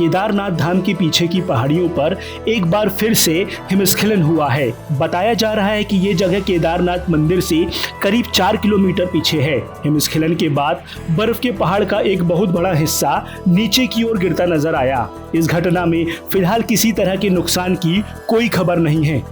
केदारनाथ धाम के पीछे की पहाड़ियों पर एक बार फिर से हिमस्खलन हुआ है। बताया जा रहा है कि ये जगह केदारनाथ मंदिर से करीब 4 किलोमीटर पीछे है। हिमस्खलन के बाद बर्फ के पहाड़ का एक बहुत बड़ा हिस्सा नीचे की ओर गिरता नजर आया। इस घटना में फिलहाल किसी तरह के नुकसान की कोई खबर नहीं है।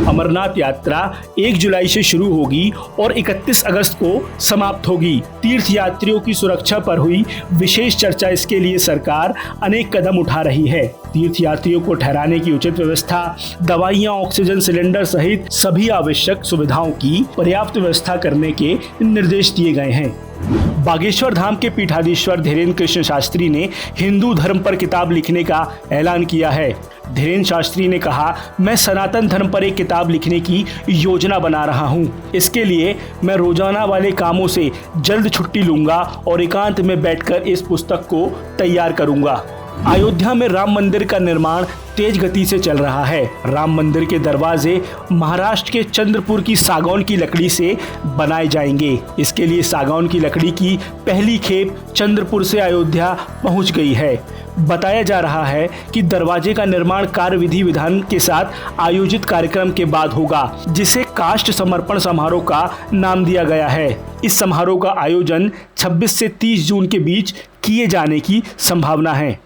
अमरनाथ यात्रा 1 जुलाई से शुरू होगी और 31 अगस्त को समाप्त होगी। तीर्थ यात्रियों की सुरक्षा पर हुई विशेष चर्चा, इसके लिए सरकार अनेक कदम उठा रही है। तीर्थ यात्रियों को ठहराने की उचित व्यवस्था, दवाइयां, ऑक्सीजन सिलेंडर सहित सभी आवश्यक सुविधाओं की पर्याप्त व्यवस्था करने के निर्देश दिए गए हैं। बागेश्वर धाम के पीठाधीश्वर धीरेन्द्र कृष्ण शास्त्री ने हिंदू धर्म पर किताब लिखने का ऐलान किया है। धीरेन्द्र शास्त्री ने कहा, मैं सनातन धर्म पर एक किताब लिखने की योजना बना रहा हूं। इसके लिए मैं रोजाना वाले कामों से जल्द छुट्टी लूंगा और एकांत में बैठकर इस पुस्तक को तैयार करूंगा। अयोध्या में राम मंदिर का निर्माण तेज गति से चल रहा है। राम मंदिर के दरवाजे महाराष्ट्र के चंद्रपुर की सागौन की लकड़ी से बनाए जाएंगे। इसके लिए सागौन की लकड़ी की पहली खेप चंद्रपुर से अयोध्या पहुंच गई है। बताया जा रहा है कि दरवाजे का निर्माण कार्य विधि विधान के साथ आयोजित कार्यक्रम के बाद होगा, जिसे काष्ठ समर्पण समारोह का नाम दिया गया है। इस समारोह का आयोजन 26 से 30 जून के बीच किए जाने की संभावना है।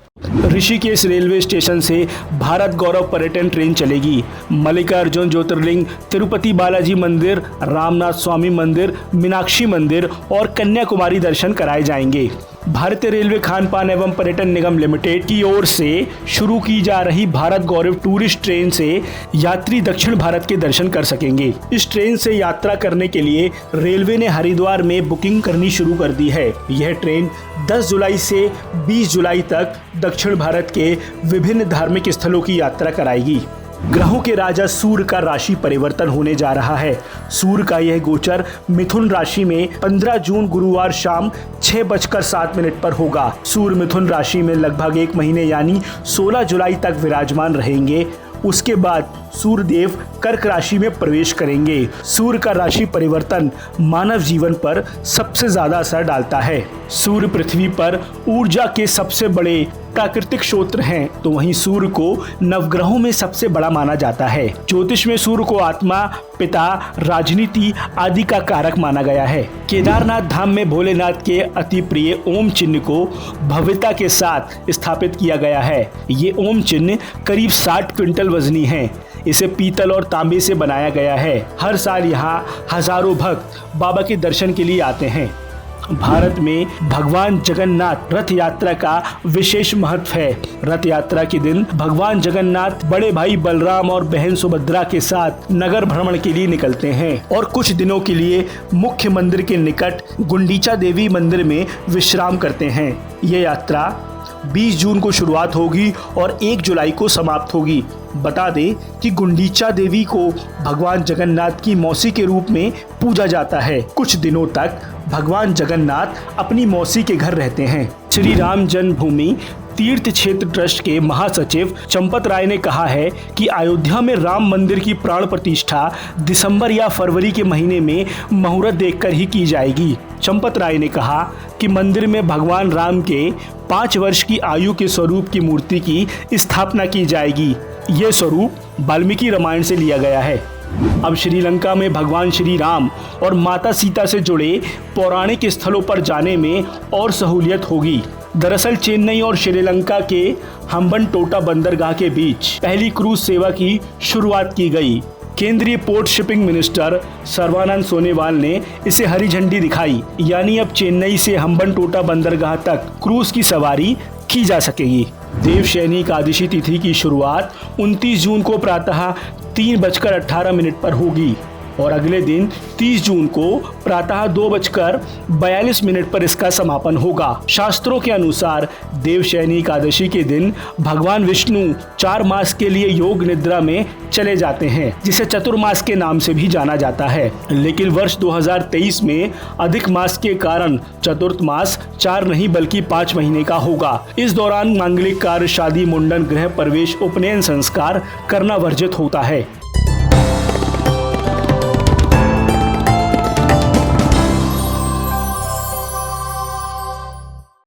ऋषिकेश रेलवे स्टेशन से भारत गौरव पर्यटन ट्रेन चलेगी। मल्लिकार्जुन ज्योतिर्लिंग, तिरुपति बालाजी मंदिर, रामनाथ स्वामी मंदिर, मीनाक्षी मंदिर और कन्याकुमारी दर्शन कराए जाएंगे। भारतीय रेलवे खान पान एवं पर्यटन निगम लिमिटेड की ओर से शुरू की जा रही भारत गौरव टूरिस्ट ट्रेन से यात्री दक्षिण भारत के दर्शन कर सकेंगे। इस ट्रेन से यात्रा करने के लिए रेलवे ने हरिद्वार में बुकिंग करनी शुरू कर दी है। यह ट्रेन 10 जुलाई से 20 जुलाई तक दक्षिण भारत के विभिन्न धार्मिक स्थलों की यात्रा कराएगी। ग्रहों के राजा सूर्य का राशि परिवर्तन होने जा रहा है। सूर्य का यह गोचर मिथुन राशि में 15 जून गुरुवार शाम 6:07 पर होगा। सूर्य मिथुन राशि में लगभग 1 महीने यानी 16 जुलाई तक विराजमान रहेंगे। उसके बाद सूर्यदेव कर्क राशि में प्रवेश करेंगे। सूर्य का राशि परिवर्तन मानव जीवन पर सबसे ज्यादा असर डालता है। सूर्य पृथ्वी पर ऊर्जा के सबसे बड़े प्राकृतिक स्रोत हैं, तो वहीं सूर्य को नवग्रहों में सबसे बड़ा माना जाता है। ज्योतिष में सूर्य को आत्मा, पिता, राजनीति आदि का कारक माना गया है। केदारनाथ धाम में भोलेनाथ के अति प्रिय ओम चिन्ह को भव्यता के साथ स्थापित किया गया है। ये ओम चिन्ह करीब 60 क्विंटल वजनी है। इसे पीतल और तांबे से बनाया गया है। हर साल यहाँ हजारों भक्त बाबा के दर्शन के लिए आते हैं। भारत में भगवान जगन्नाथ रथ यात्रा का विशेष महत्व है। रथ यात्रा के दिन भगवान जगन्नाथ बड़े भाई बलराम और बहन सुभद्रा के साथ नगर भ्रमण के लिए निकलते हैं और कुछ दिनों के लिए मुख्य मंदिर के निकट गुंडीचा देवी मंदिर में विश्राम करते हैं। यह यात्रा 20 जून को शुरुआत होगी और 1 जुलाई को समाप्त होगी। बता दें कि गुंडीचा देवी को भगवान जगन्नाथ की मौसी के रूप में पूजा जाता है। कुछ दिनों तक भगवान जगन्नाथ अपनी मौसी के घर रहते हैं। श्री राम जन्मभूमि तीर्थ क्षेत्र ट्रस्ट के महासचिव चंपत राय ने कहा है कि अयोध्या में राम मंदिर की प्राण प्रतिष्ठा दिसंबर या फरवरी के महीने में मुहूर्त देखकर ही की जाएगी। चंपत राय ने कहा कि मंदिर में भगवान राम के 5 वर्ष की आयु के स्वरूप की मूर्ति की स्थापना की जाएगी। यह स्वरूप वाल्मीकि रामायण से लिया गया है। अब श्रीलंका में भगवान श्री राम और माता सीता से जुड़े पौराणिक स्थलों पर जाने में और सहूलियत होगी। दरअसल चेन्नई और श्रीलंका के हम्बनटोटा बंदरगाह के बीच पहली क्रूज सेवा की शुरुआत की गई। केंद्रीय port shipping minister Sarbananda Sonowal ने इसे हरी झंडी दिखाई, यानी अब चेन्नई से हम्बनटोटा बंदरगाह तक क्रूज की सवारी की जा सकेगी। देवशयनी एकादशी तिथि की शुरुआत 29 जून को प्रातः 3:18 पर होगी और अगले दिन 30 जून को प्रातः 2:42 पर इसका समापन होगा। शास्त्रों के अनुसार देवशयनी एकादशी के दिन भगवान विष्णु 4 मास के लिए योग निद्रा में चले जाते हैं, जिसे चतुर्मास के नाम से भी जाना जाता है। लेकिन वर्ष 2023 में अधिक मास के कारण चतुर्थ मास 4 नहीं बल्कि 5 महीने का होगा। इस दौरान मांगलिक कार्य, शादी, मुंडन, गृह प्रवेश, उपनयन संस्कार करना वर्जित होता है।